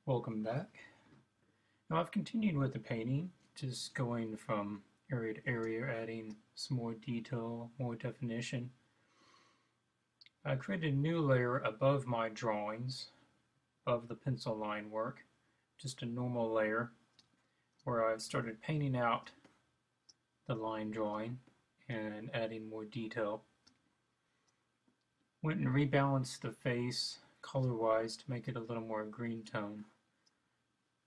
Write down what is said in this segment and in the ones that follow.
Welcome back. Now I've continued with the painting, just going from area to area, adding some more detail, more definition. I created a new layer above my drawings, above the pencil line work, just a normal layer, where I've started painting out the line drawing and adding more detail. Went and rebalanced the face color-wise to make it a little more green tone,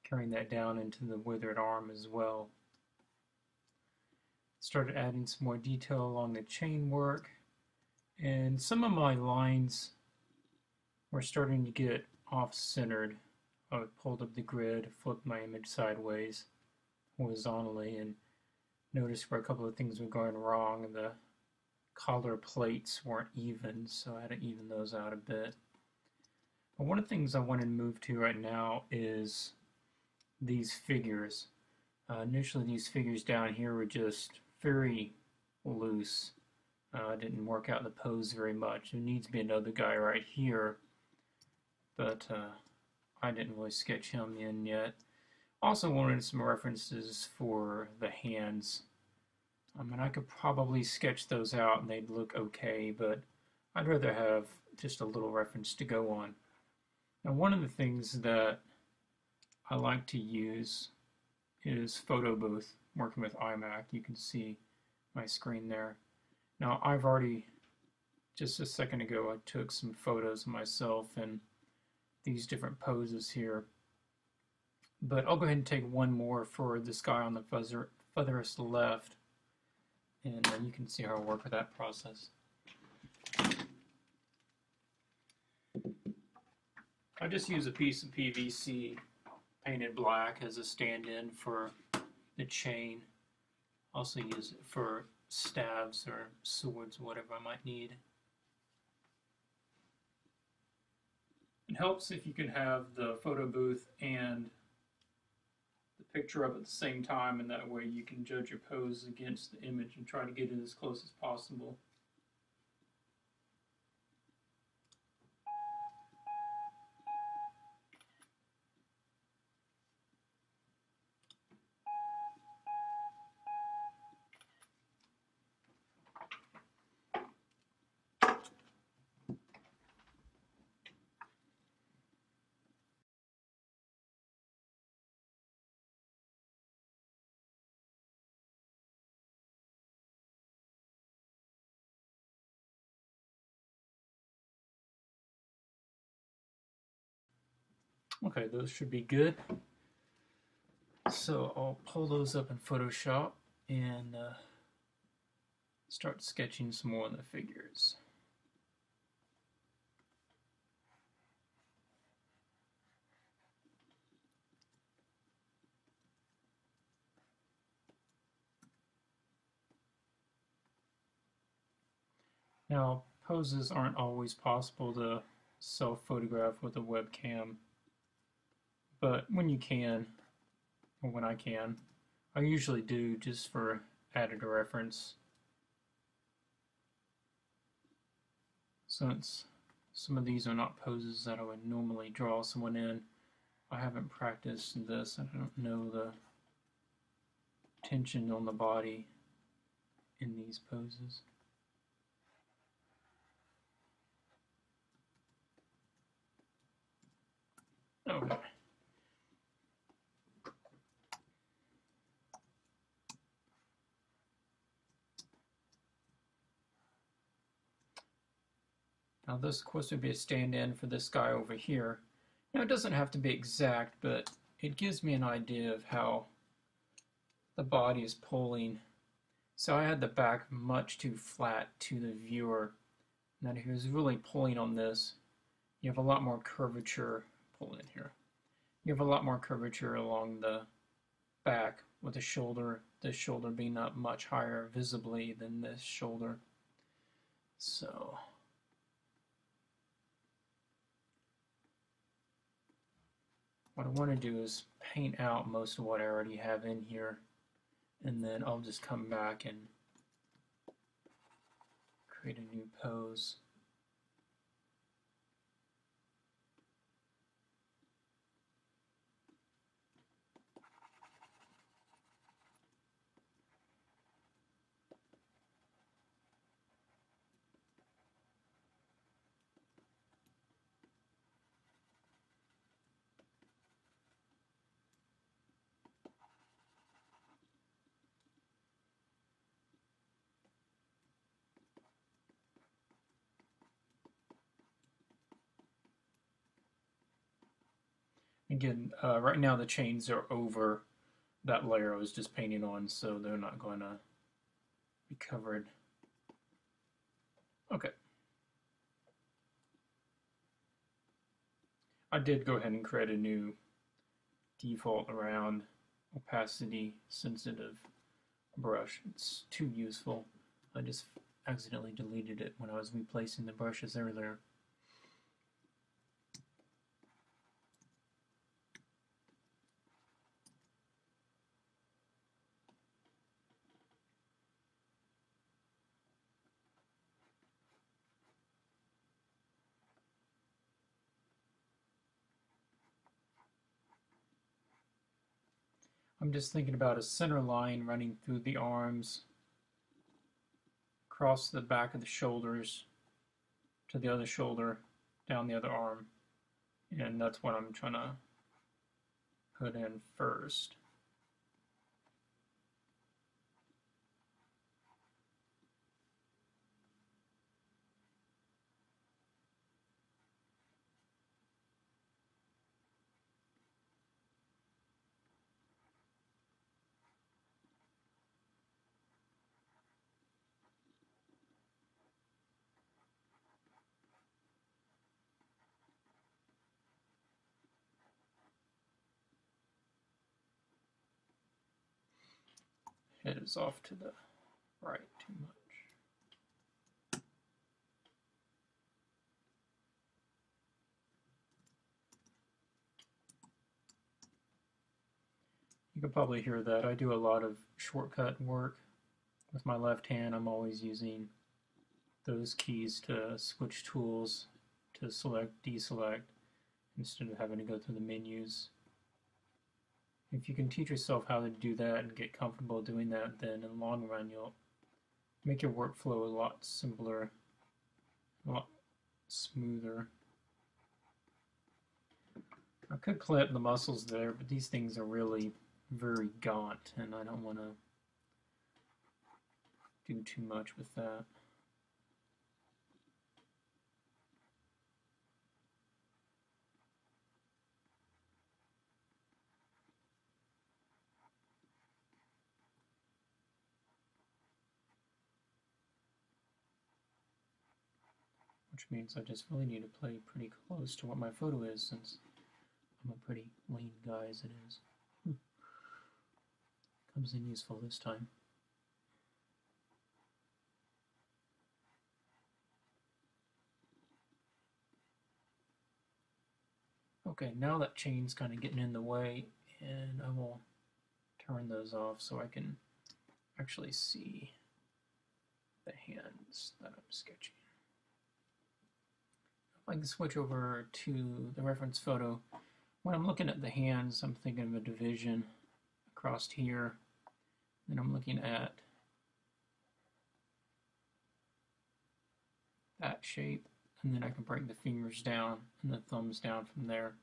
carrying that down into the withered arm as well. Started adding some more detail along the chain work, and some of my lines were starting to get off-centered. I pulled up the grid, flipped my image sideways horizontally, and noticed where a couple of things were going wrong, and the collar plates weren't even, so I had to even those out a bit. But one of the things I want to move to right now is these figures. Initially these figures down here were just very loose. Didn't work out the pose very much. There needs to be another guy right here, but I didn't really sketch him in yet. Also wanted some references for the hands. I mean, I could probably sketch those out and they'd look okay, but I'd rather have just a little reference to go on. Now, one of the things that I like to use is photo booth, working with iMac. You can see my screen there. Now, I've already, just a second ago, I took some photos of myself in these different poses here. But I'll go ahead and take one more for this guy on the furthest left, and then you can see how I work with that process. I just use a piece of PVC painted black as a stand-in for the chain. Also use it for stabs or swords, whatever I might need. It helps if you can have the photo booth and the picture up at the same time, and that way you can judge your pose against the image and try to get it as close as possible. Okay, those should be good. So I'll pull those up in Photoshop and start sketching some more on the figures. Now, poses aren't always possible to self-photograph with a webcam, but when you can, or when I can, I usually do just for added reference. Since some of these are not poses that I would normally draw someone in, I haven't practiced this. I don't know the tension on the body in these poses. Okay. Now this, of course, would be a stand-in for this guy over here. Now it doesn't have to be exact, but it gives me an idea of how the body is pulling. So I had the back much too flat to the viewer. Now he was really pulling on this. You have a lot more curvature. Pull in here. You have a lot more curvature along the back with the shoulder. This shoulder being not much higher visibly than this shoulder. So what I want to do is paint out most of what I already have in here, and then I'll just come back and create a new pose. Again, right now the chains are over that layer I was just painting on, so they're not going to be covered. Okay. I did go ahead and create a new default around opacity sensitive brush. It's too useful. I just accidentally deleted it when I was replacing the brushes earlier. I'm just thinking about a center line running through the arms, across the back of the shoulders, to the other shoulder, down the other arm, and that's what I'm trying to put in first. Head is off to the right too much. You can probably hear that. I do a lot of shortcut work with my left hand. I'm always using those keys to switch tools, to select, deselect, instead of having to go through the menus. If you can teach yourself how to do that and get comfortable doing that, then in the long run you'll make your workflow a lot simpler, a lot smoother. I could clip the muscles there, but these things are really very gaunt, and I don't want to do too much with that. Which means I just really need to play pretty close to what my photo is, since I'm a pretty lean guy as it is. Comes in useful this time. Okay, now that chain's kind of getting in the way, and I will turn those off so I can actually see the hands that I'm sketching. If I can switch over to the reference photo, when I'm looking at the hands, I'm thinking of a division across here. Then I'm looking at that shape, and then I can break the fingers down and the thumbs down from there.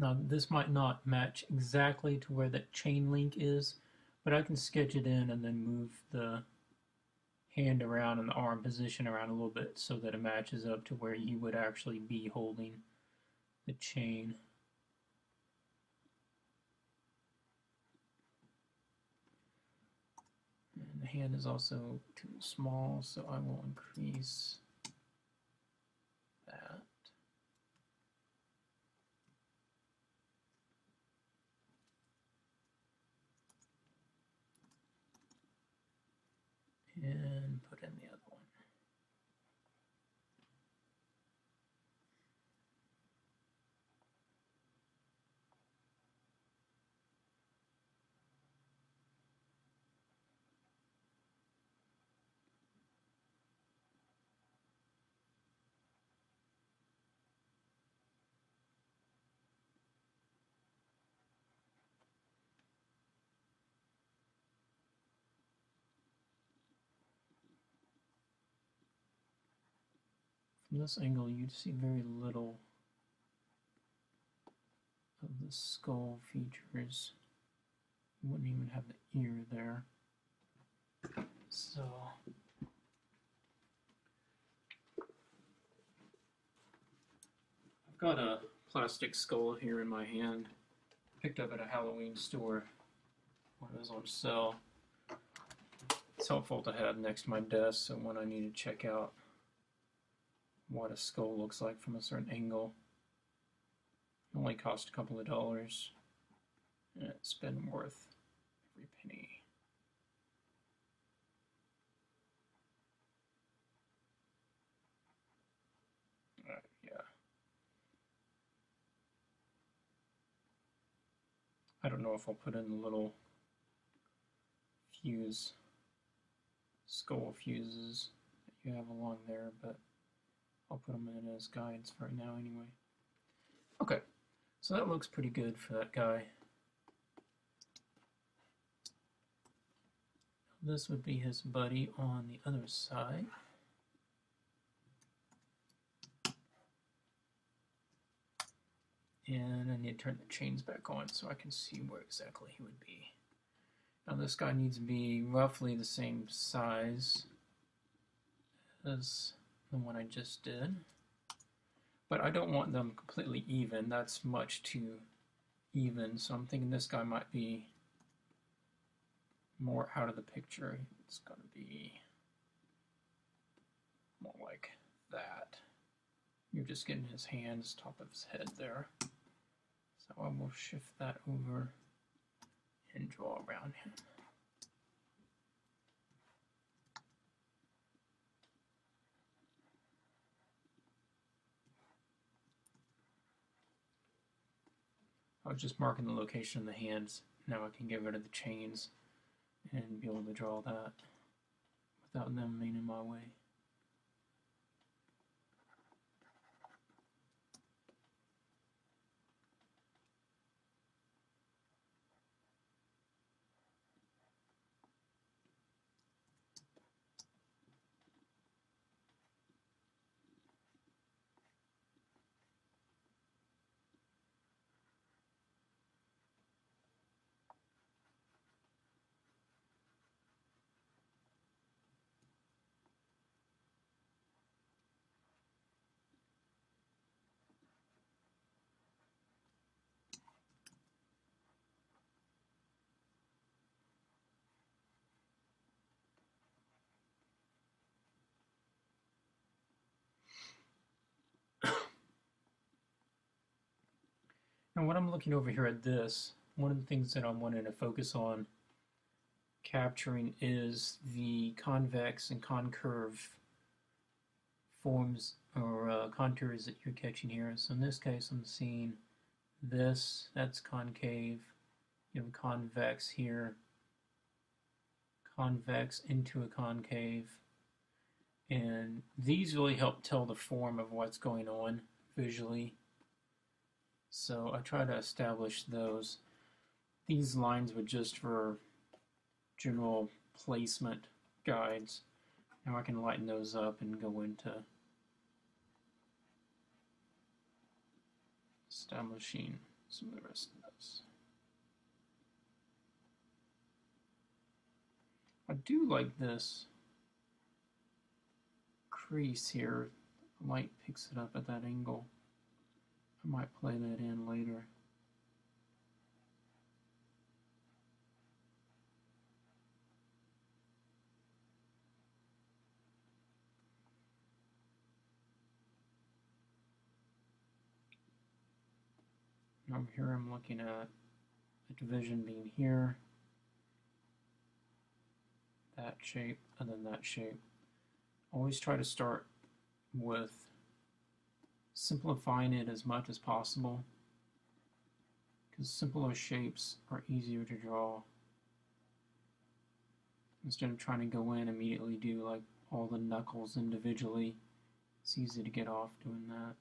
Now this might not match exactly to where that chain link is, but I can sketch it in and then move the hand around and the arm position around a little bit so that it matches up to where you would actually be holding the chain. And the hand is also too small, so I will increase that. And put in the other one. From this angle, you'd see very little of the skull features. You wouldn't even have the ear there. So I've got a plastic skull here in my hand. Picked up at a Halloween store when it was on sale. It's helpful to have next to my desk, so when I need to check out what a skull looks like from a certain angle. It only cost a couple of dollars, and it's been worth every penny. Yeah. I don't know if I'll put in the little fuse, skull fuses that you have along there, but I'll put them in as guides for right now anyway. Okay, so that looks pretty good for that guy. This would be his buddy on the other side. And I need to turn the chains back on so I can see where exactly he would be. Now this guy needs to be roughly the same size as the one I just did. But I don't want them completely even. That's much too even. So I'm thinking this guy might be more out of the picture. It's going to be more like that. You're just getting his hands, top of his head there. So I will shift that over and draw around him. I was just marking the location of the hands. Now I can get rid of the chains and be able to draw that without them being in my way. Now when I'm looking over here at this, one of the things that I'm wanting to focus on capturing is the convex and concave forms or contours that you're catching here. So in this case I'm seeing this, that's concave, you have a convex here, convex into a concave, and these really help tell the form of what's going on visually. So I try to establish those. These lines were just for general placement guides. Now I can lighten those up and go into establishing some of the rest of this. I do like this crease here. The light picks it up at that angle. I might play that in later. Over here I'm looking at the division being here, that shape, and then that shape. Always try to start with simplifying it as much as possible, because simpler shapes are easier to draw. Instead of trying to go in and immediately do like all the knuckles individually, it's easy to get off doing that.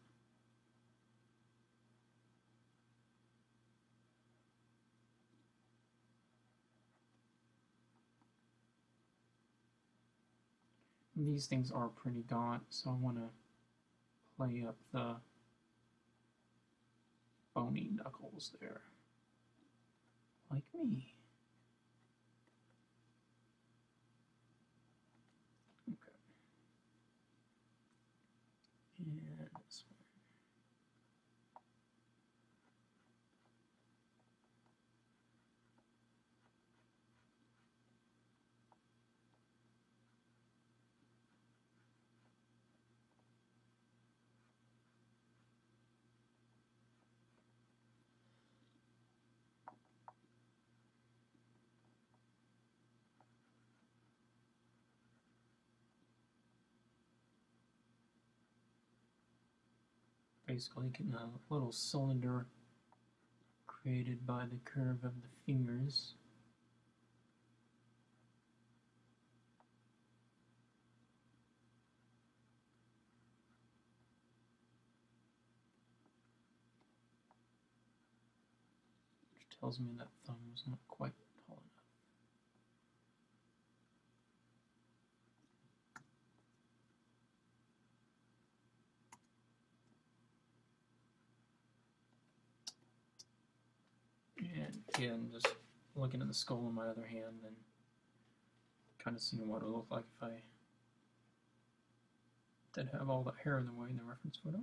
And these things are pretty gaunt, so I want to play up the bony knuckles there, like me. Okay. And this one. Basically getting a little cylinder created by the curve of the fingers. Which tells me that thumb was not quite tall enough. And again, just looking at the skull in my other hand and kind of seeing what it would look like if I did have all that hair in the way in the reference photo.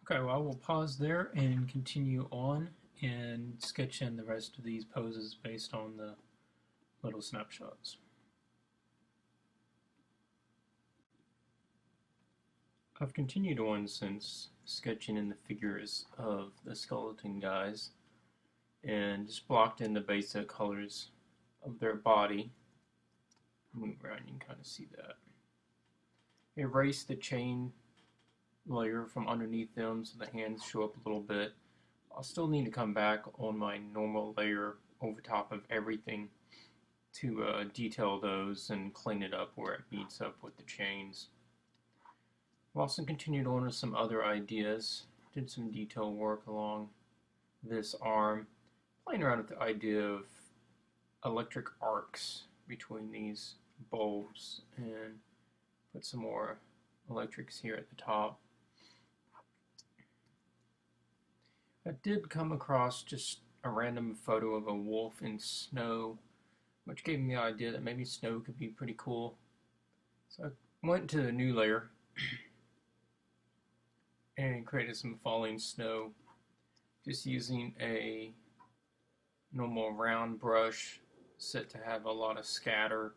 Okay, well, I will pause there and continue on and sketch in the rest of these poses based on the little snapshots. I've continued on since sketching in the figures of the skeleton guys and just blocked in the basic colors of their body. Move around, you can kind of see that. Erase the chain layer from underneath them so the hands show up a little bit. I'll still need to come back on my normal layer over top of everything to detail those and clean it up where it meets up with the chains. I've also continued on with some other ideas. Did some detail work along this arm, playing around with the idea of electric arcs between these bulbs, and put some more electrics here at the top. I did come across just a random photo of a wolf in snow, which gave me the idea that maybe snow could be pretty cool. So I went to a new layer and created some falling snow just using a normal round brush set to have a lot of scatter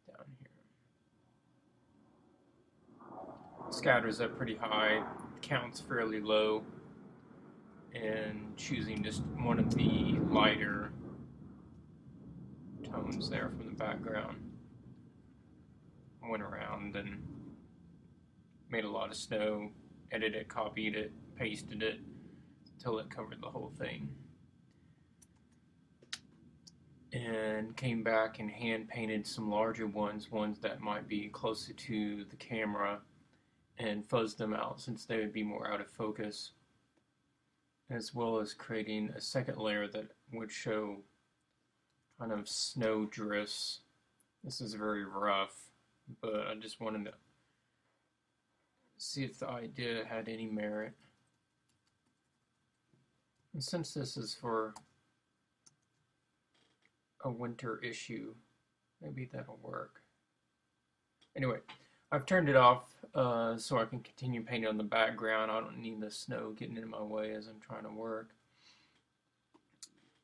down here. Scatters up pretty high, counts fairly low, and choosing just one of the lighter tones there from the background. I went around and made a lot of snow, edited it, copied it, pasted it until it covered the whole thing. And came back and hand painted some larger ones that might be closer to the camera, and fuzzed them out since they would be more out of focus, as well as creating a second layer that would show kind of snow drifts. This is very rough, but I just wanted to see if the idea had any merit. And since this is for a winter issue, maybe that'll work. Anyway, I've turned it off so I can continue painting on the background. I don't need the snow getting in my way as I'm trying to work.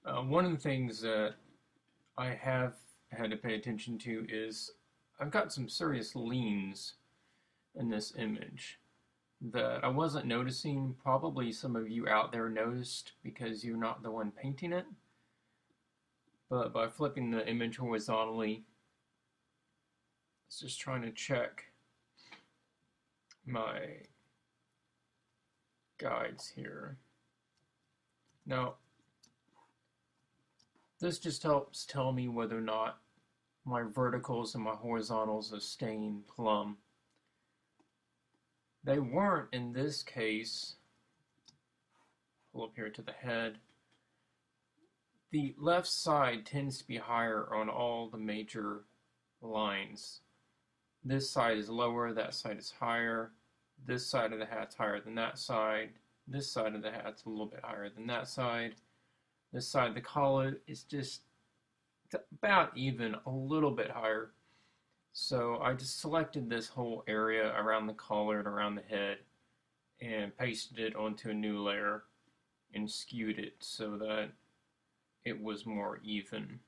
One of the things that I have I had to pay attention to is I've got some serious leans in this image that I wasn't noticing. Probably some of you out there noticed because you're not the one painting it. But by flipping the image horizontally, it's just trying to check my guides here. Now, this just helps tell me whether or not my verticals and my horizontals are staying plumb. They weren't in this case. Pull up here to the head. The left side tends to be higher on all the major lines. This side is lower, that side is higher. This side of the hat's higher than that side. This side of the hat's a little bit higher than that side. This side of the collar is just about even, a little bit higher. So I just selected this whole area around the collar and around the head and pasted it onto a new layer and skewed it so that it was more even.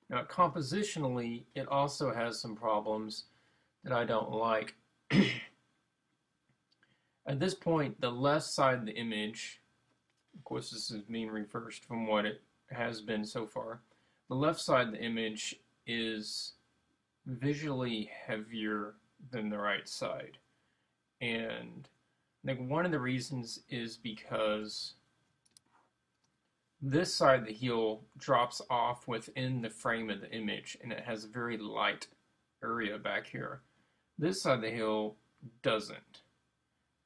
Now, compositionally, it also has some problems that I don't like. At this point, the left side of the image, of course this is being reversed from what it has been so far, the left side of the image is visually heavier than the right side. And I think one of the reasons is because this side of the heel drops off within the frame of the image and it has a very light area back here. This side of the heel doesn't.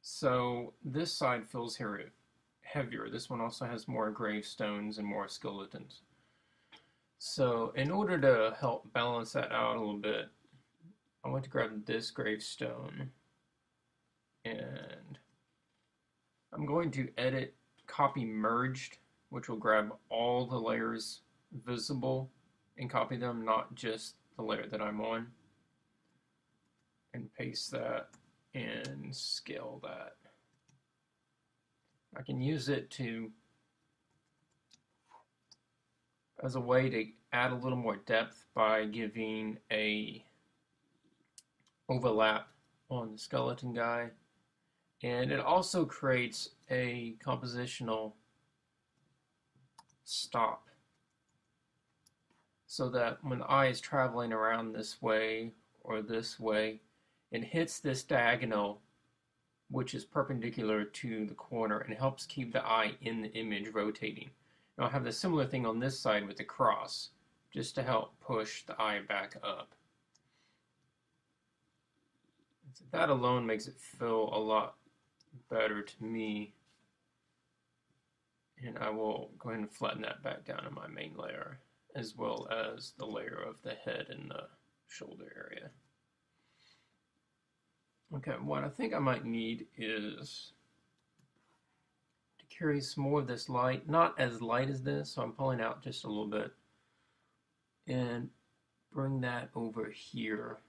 So this side feels heavier. This one also has more gravestones and more skeletons. So in order to help balance that out a little bit, I want to grab this gravestone and I'm going to edit copy merged, which will grab all the layers visible and copy them, not just the layer that I'm on, and paste that and scale that. I can use it as a way to add a little more depth by giving a overlap on the skeleton guy, and it also creates a compositional stop so that when the eye is traveling around this way or this way, it hits this diagonal which is perpendicular to the corner and helps keep the eye in the image rotating. Now I'll have the similar thing on this side with the cross, just to help push the eye back up. So that alone makes it feel a lot better to me. And I will go ahead and flatten that back down in my main layer, as well as the layer of the head and the shoulder area. Okay, what I think I might need is to carry some more of this light, not as light as this, so I'm pulling out just a little bit, and bring that over here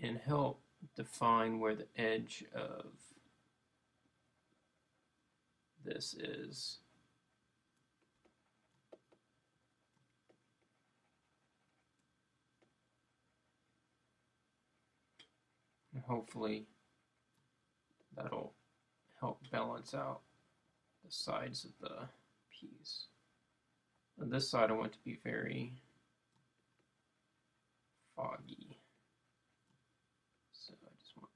and help define where the edge of this is. And hopefully that'll help balance out the sides of the piece. On this side I want to be very foggy. So I just want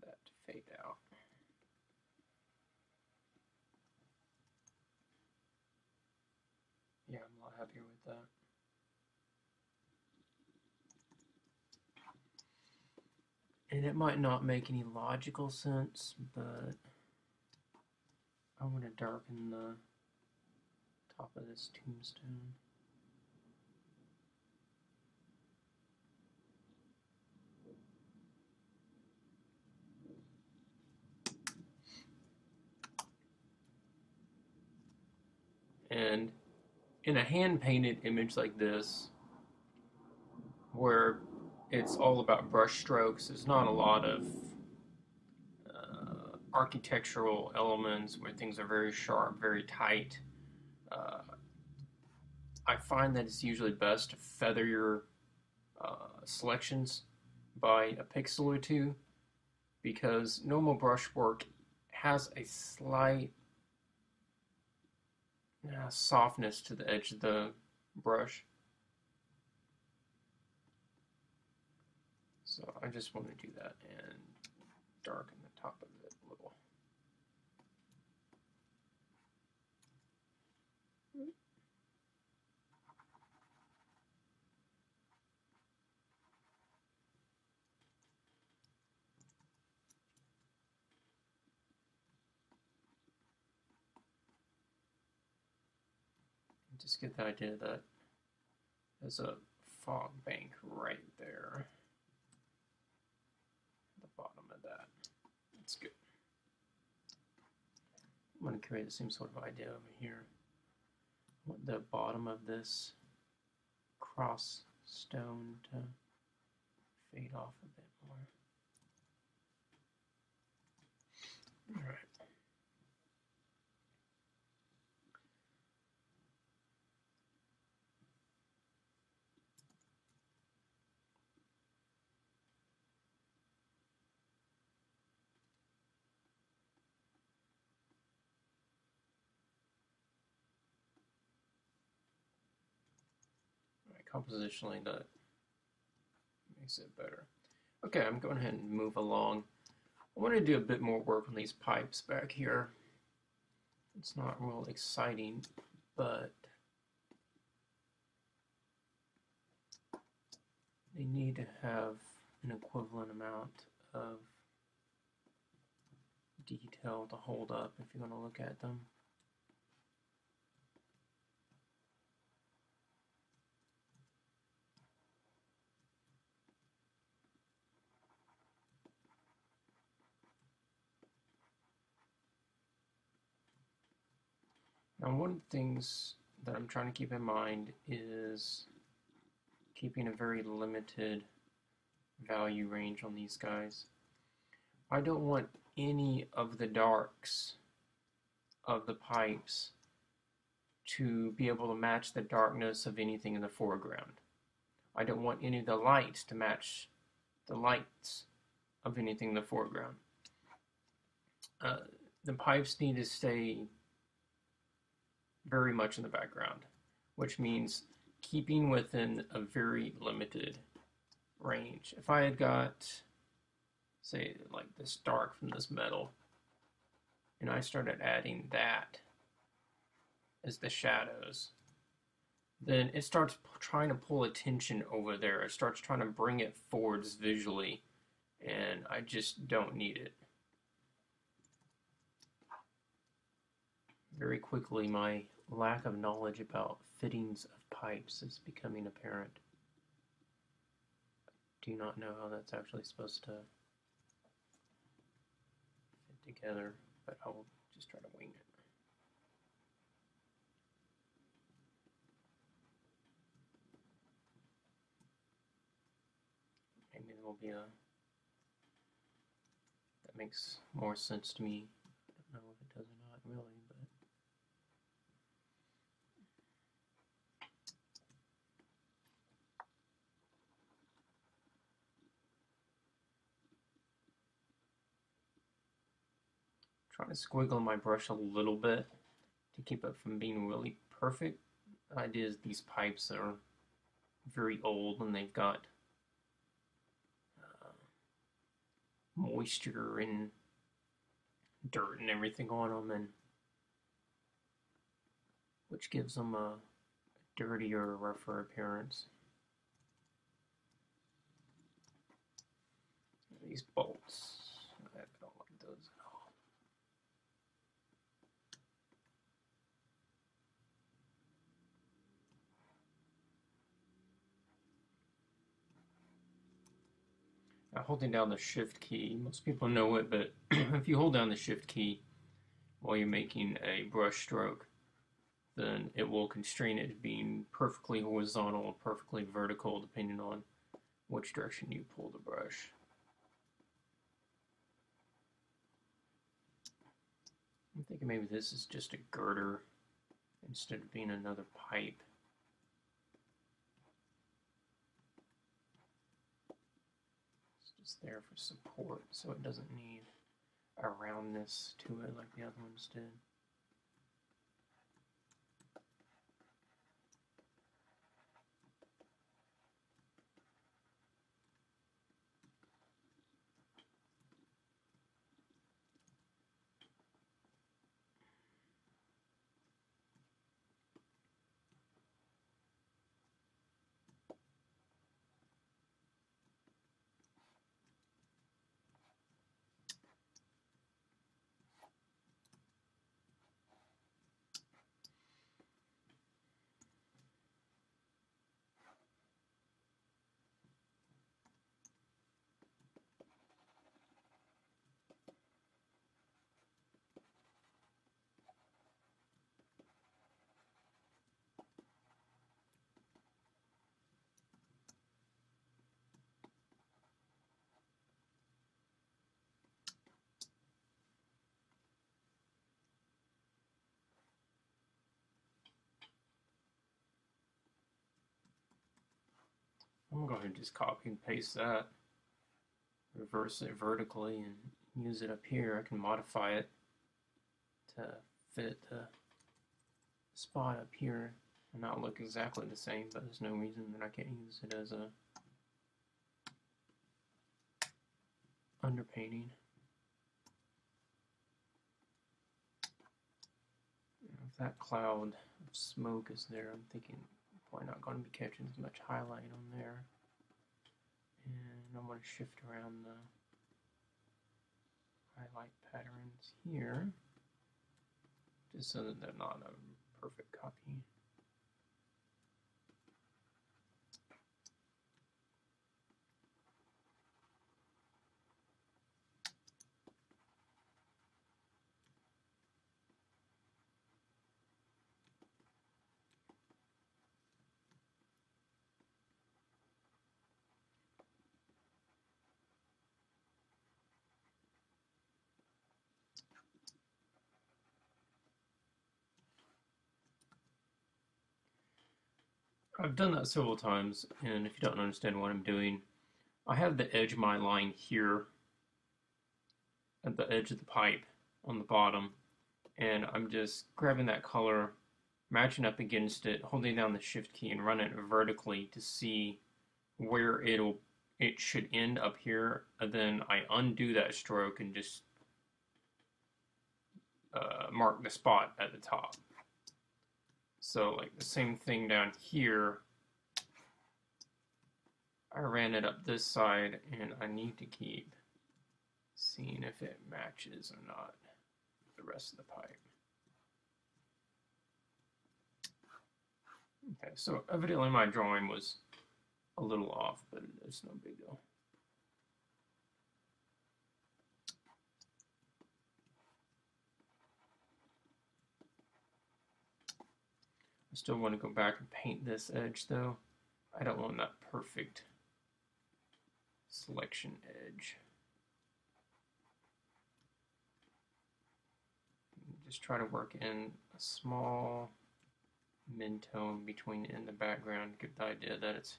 that to fade out. Yeah, I'm a lot happier with that. And it might not make any logical sense, but I want to darken the top of this tombstone. And in a hand-painted image like this, where it's all about brush strokes, there's not a lot of architectural elements where things are very sharp, very tight. Uh, I find that it's usually best to feather your selections by a pixel or two because normal brushwork has a slight softness to the edge of the brush. So I just want to do that and darken the top of it a little. Just get the idea that there's a fog bank right there at the bottom of that. That's good. I'm going to create the same sort of idea over here. I want the bottom of this cross stone to fade off a bit more. All right. Compositionally, that makes it better. Okay, I'm going ahead and move along. I want to do a bit more work on these pipes back here. It's not real exciting, but they need to have an equivalent amount of detail to hold up if you're going to look at them. Now, one of the things that I'm trying to keep in mind is keeping a very limited value range on these guys. I don't want any of the darks of the pipes to be able to match the darkness of anything in the foreground. I don't want any of the lights to match the lights of anything in the foreground. The pipes need to stay very much in the background, which means keeping within a very limited range. If I had got, say, like this dark from this metal, and I started adding that as the shadows, then it starts trying to pull attention over there. It starts trying to bring it forwards visually, and I just don't need it. Very quickly, my lack of knowledge about fittings of pipes is becoming apparent. I do not know how that's actually supposed to fit together, but I will just try to wing it. Maybe there will be a... that makes more sense to me. I don't know if it does or not really, but... trying to squiggle my brush a little bit to keep it from being really perfect. The idea is these pipes are very old and they've got moisture and dirt and everything on them, and which gives them a dirtier, rougher appearance. These bolts, I don't like those at all. Now, holding down the shift key, most people know it, but if you hold down the shift key while you're making a brush stroke, then it will constrain it to being perfectly horizontal or perfectly vertical depending on which direction you pull the brush. I'm thinking maybe this is just a girder instead of being another pipe. It's just there for support, so it doesn't need a roundness to it like the other ones did. I'm going to go ahead and just copy and paste that, reverse it vertically, and use it up here. I can modify it to fit the spot up here and not look exactly the same, but there's no reason that I can't use it as a underpainting. If that cloud of smoke is there, I'm thinking probably not going to be catching as much highlight on there. And I'm going to shift around the highlight patterns here, just so that they're not a perfect copy. I've done that several times, and if you don't understand what I'm doing, I have the edge of my line here at the edge of the pipe on the bottom, and I'm just grabbing that color, matching up against it, holding down the shift key and running it vertically to see where it should end up here, and then I undo that stroke and just mark the spot at the top. So like the same thing down here, I ran it up this side, and I need to keep seeing if it matches or not the rest of the pipe. Okay, so evidently my drawing was a little off, but it's no big deal. I still want to go back and paint this edge though. I don't want that perfect selection edge. Just try to work in a small mid-tone between in the background to get the idea that it's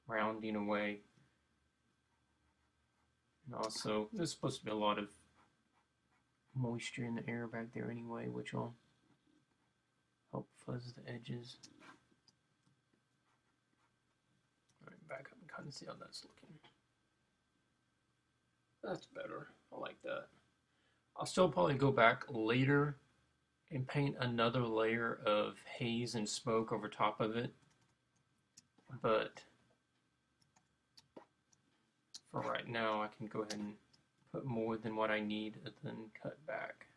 rounding away. And also, there's supposed to be a lot of moisture in the air back there anyway, which will help fuzz the edges. Alright, back up and kind of see how that's looking. That's better. I like that. I'll still probably go back later and paint another layer of haze and smoke over top of it. But for right now, I can go ahead and put more than what I need and then cut back.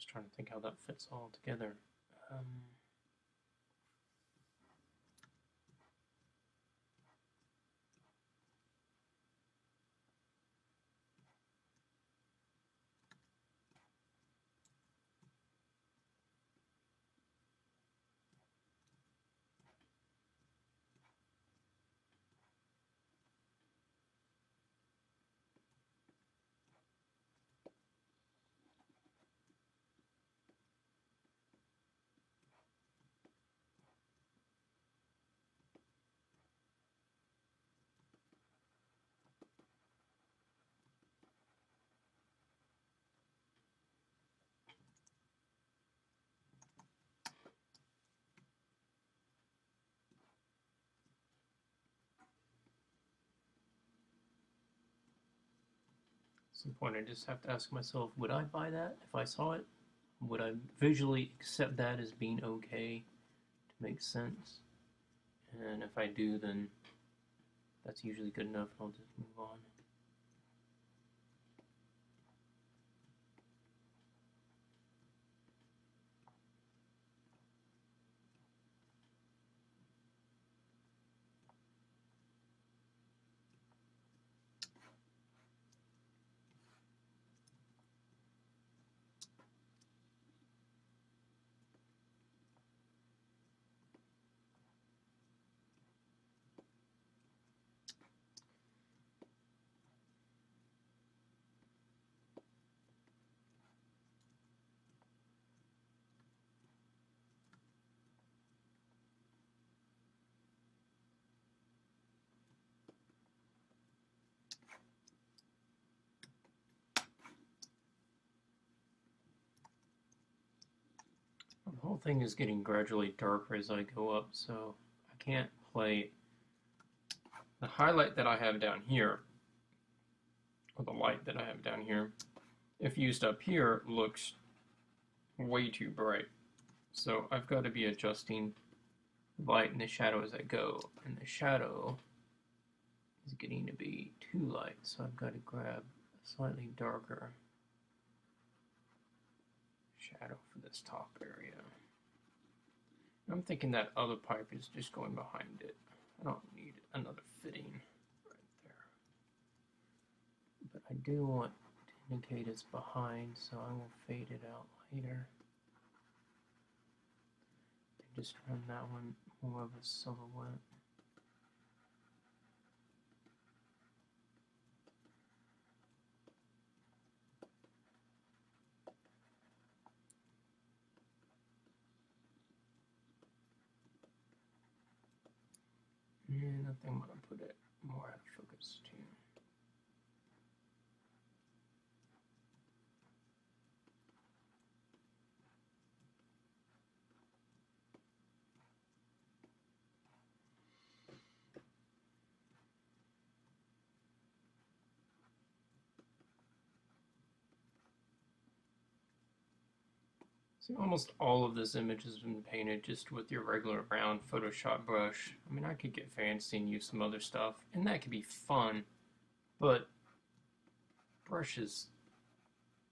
Just trying to think how that fits all together. At some point I just have to ask myself, would I buy that if I saw it? Would I visually accept that as being okay to make sense? And if I do, then that's usually good enough and I'll just move on. The whole thing is getting gradually darker as I go up, so I can't play the highlight that I have down here, or the light that I have down here, if used up here, looks way too bright. So I've got to be adjusting the light and the shadow as I go, and the shadow is getting to be too light, so I've got to grab a slightly darker shadow for this top area. I'm thinking that other pipe is just going behind it. I don't need another fitting right there. But I do want to indicate it's behind, so I will fade it out later. And just run that one more of a silhouette. And I think I'm going to put it more out of focus too. See, almost all of this image has been painted just with your regular round Photoshop brush. I mean, I could get fancy and use some other stuff, and that could be fun, but brushes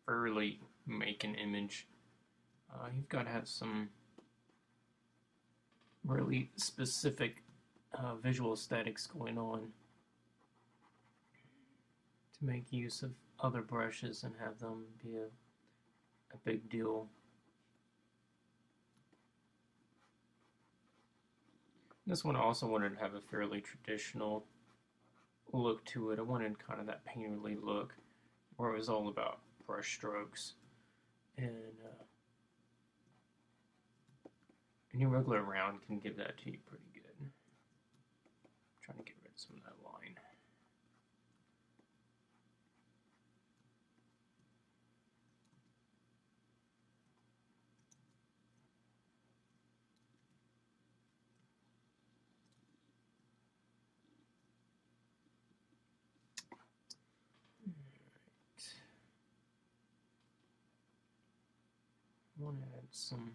rarely make an image. You've got to have some really specific visual aesthetics going on to make use of other brushes and have them be a big deal. This one I also wanted to have a fairly traditional look to it. I wanted kind of that painterly look where it was all about brush strokes. And any regular round can give that to you pretty good. I'm trying to get rid of some of that line. I want to add some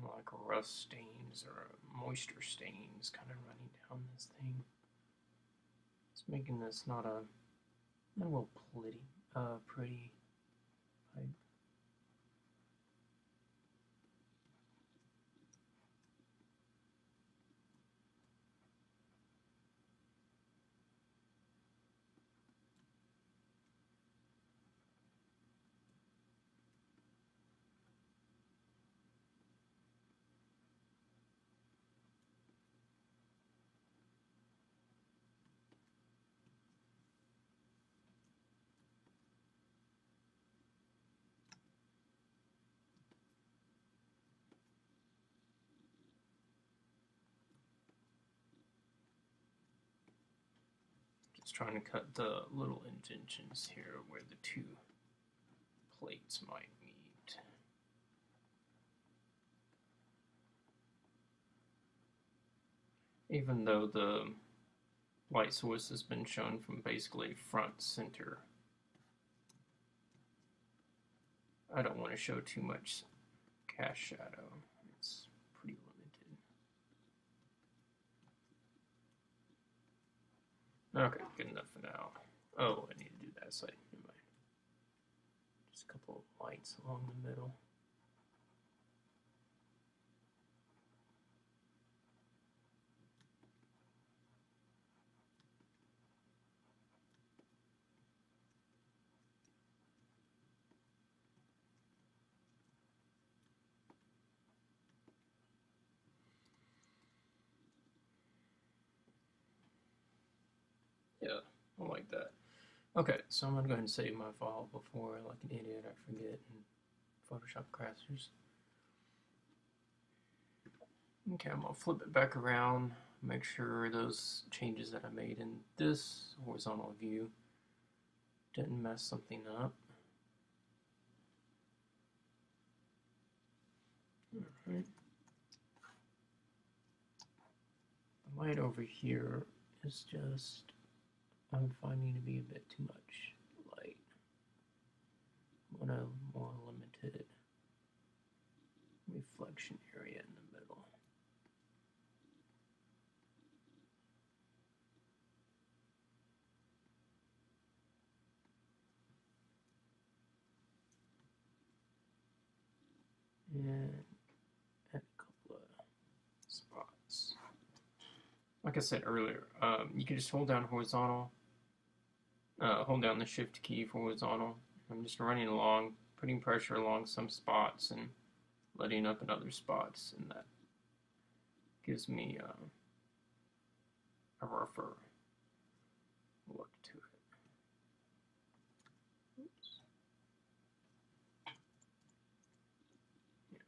like rust stains or moisture stains kind of running down this thing. It's making this not a And a little pretty pipe. Just trying to cut the little indentions here where the two plates might meet. Even though the light source has been shown from basically front center, I don't want to show too much cast shadow. It's pretty limited. Okay, good enough for now. Oh, I need to do that side. Never mind. Just a couple of lights along the middle. Yeah, I like that. Okay, so I'm gonna go ahead and save my file before, like an idiot, I forget and Photoshop crashes. Okay, I'm gonna flip it back around, make sure those changes that I made in this horizontal view didn't mess something up. Alright. The light over here is just, I'm finding to be a bit too much light. I want a more limited reflection area in the middle. And add a couple of spots. Like I said earlier, you can just hold down horizontal, hold down the shift key for horizontal. I'm just running along, putting pressure along some spots and letting up in other spots, and that gives me a rougher look to it. Oops. Yeah.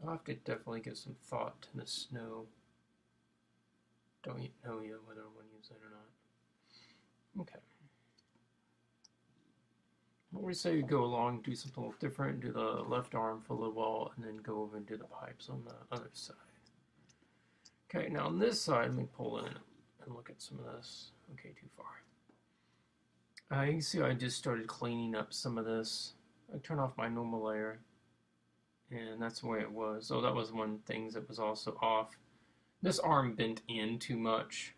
I'll have to definitely give some thought to the snow. Don't know yet whether I want to use that or not. Okay. What we say we go along, do something a little different, do the left arm for a little while, and then go over and do the pipes on the other side. Okay, now on this side, let me pull in and look at some of this. Okay, too far. You can see I just started cleaning up some of this. I turned off my normal layer, and that's the way it was. So that was one of the things that was also off. This arm bent in too much.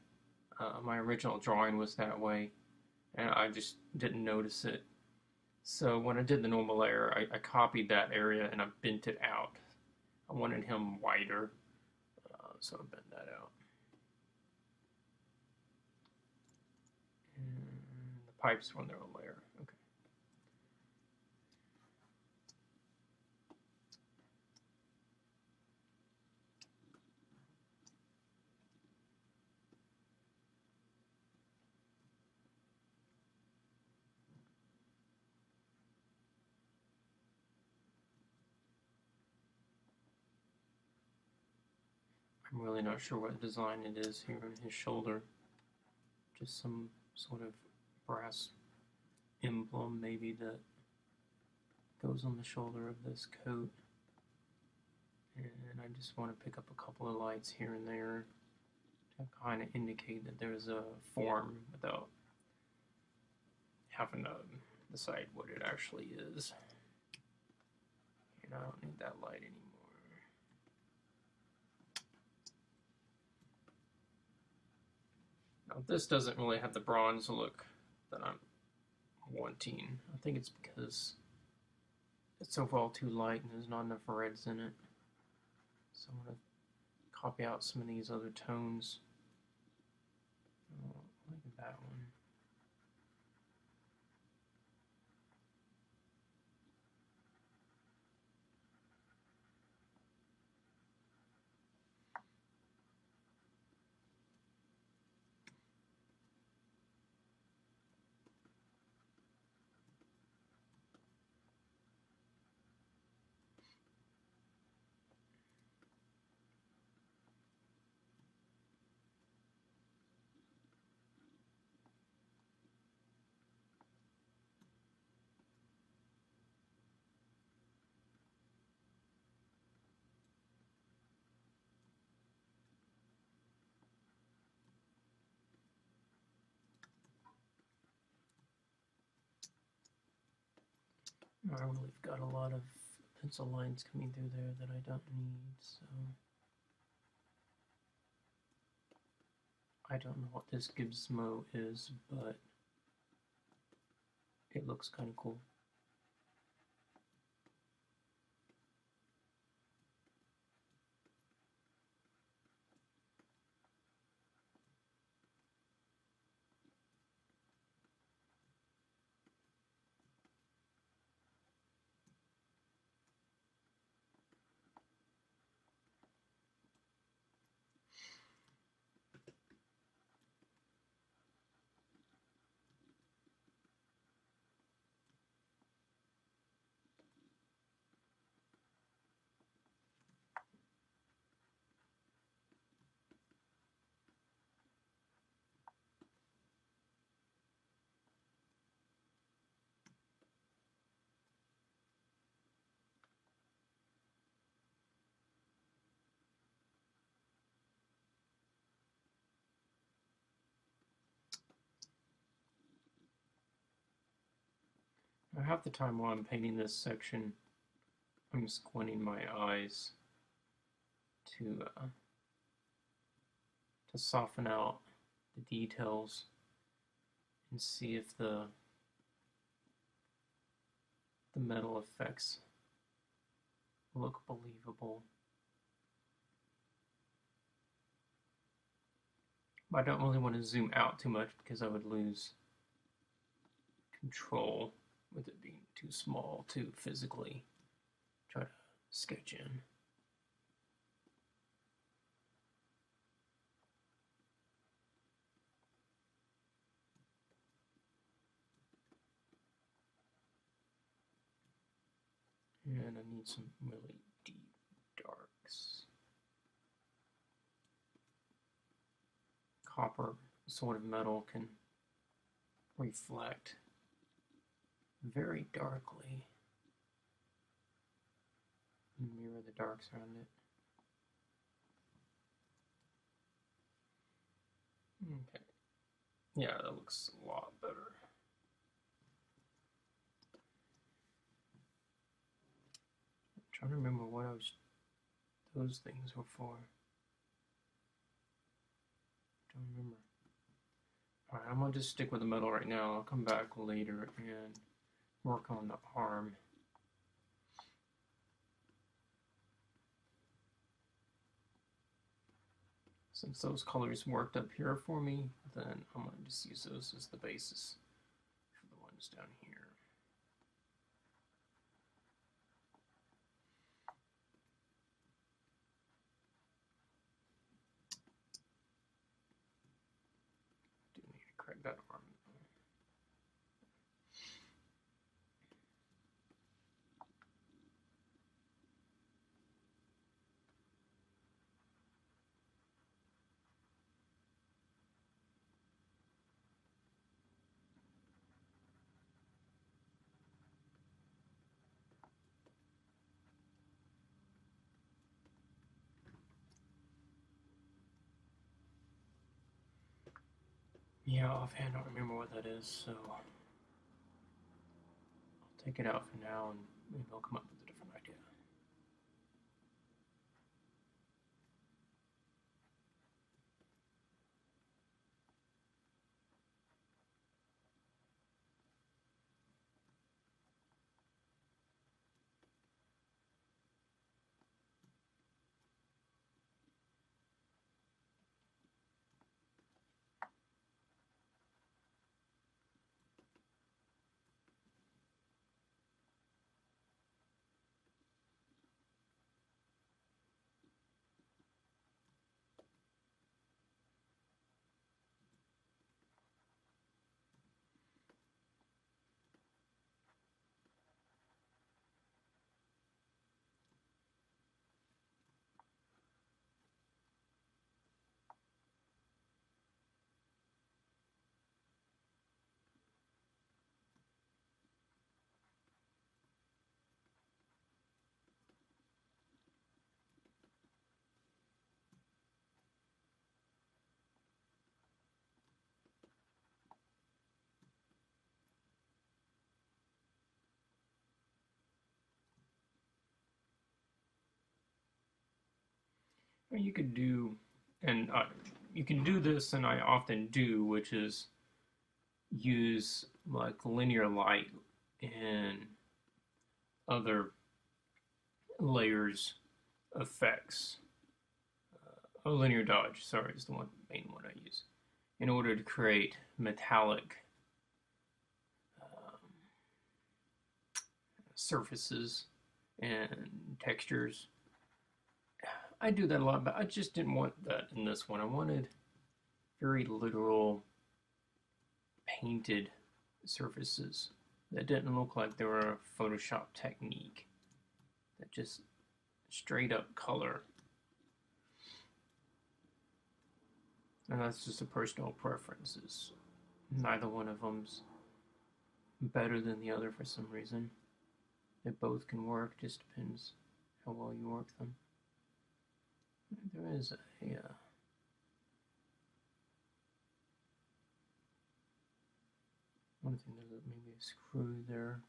My original drawing was that way, and I just didn't notice it. So when I did the normal layer, I copied that area and I bent it out. I wanted him wider, so I bent that out. And the pipes were on their own layer. Okay. I'm really not sure what design it is here on his shoulder. Just some sort of brass emblem maybe that goes on the shoulder of this coat. And I just want to pick up a couple of lights here and there to kind of indicate that there's a form without having to decide what it actually is. And I don't need that light anymore. Now this doesn't really have the bronze look that I'm wanting. I think it's because it's overall too light and there's not enough reds in it. So I'm going to copy out some of these other tones. Oh, look at that one. I really got a lot of pencil lines coming through there that I don't need, so I don't know what this gizmo is, but it looks kind of cool. Now, half the time while I'm painting this section, I'm squinting my eyes to soften out the details and see if the metal effects look believable. But I don't really want to zoom out too much because I would lose control with it being too small to physically try to sketch in. And I need some really deep darks. Copper sort of metal can reflect very darkly and mirror the darks around it. Okay. Yeah, that looks a lot better. I'm trying to remember what those things were for. Don't remember. Alright, I'm gonna just stick with the metal right now. I'll come back later and work on the arm. Since those colors worked up here for me, then I'm going to just use those as the basis for the ones down here. Do need to correct that arm. Yeah, offhand I don't remember what that is, so take it out for now, and maybe I'll come up with a different idea. Or you could do, and you can do this, and I often do, which is use like linear light and other layers effects. Linear dodge, sorry, is the main one I use, in order to create metallic surfaces and textures. I do that a lot, but I just didn't want that in this one. I wanted very literal painted surfaces that didn't look like they were a Photoshop technique, that just straight up color. And that's just a personal preference. Neither one of them's better than the other for some reason. They both can work, just depends how well you work them. There is one thing, there's maybe a screw there.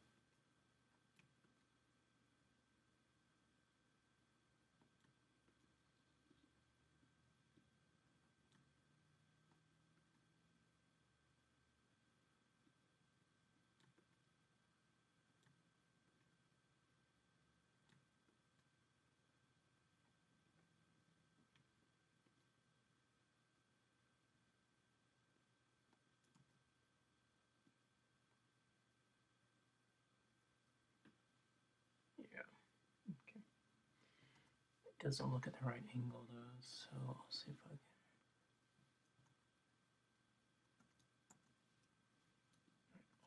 Doesn't look at the right angle though, so I'll see if I can.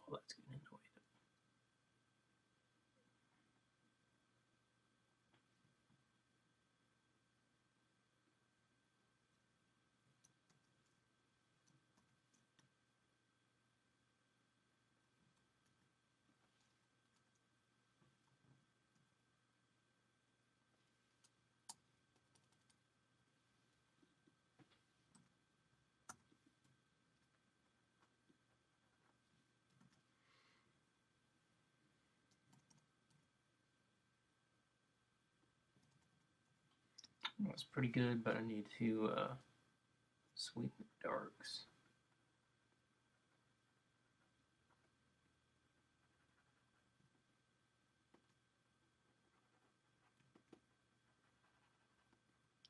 Oh, that's getting in the way That's pretty good, but I need to sweeten the darks.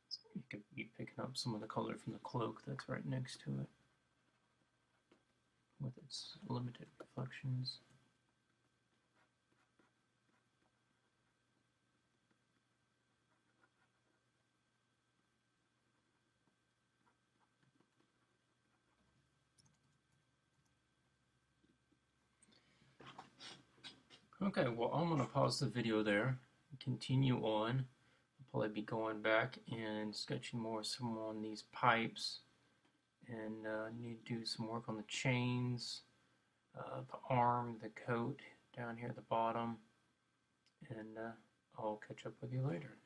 So you could be picking up some of the color from the cloak that's right next to it, with its limited reflections. Okay, well, I'm going to pause the video there and continue on. I'll probably be going back and sketching some on these pipes, and need to do some work on the chains, the arm, the coat down here at the bottom, and I'll catch up with you later.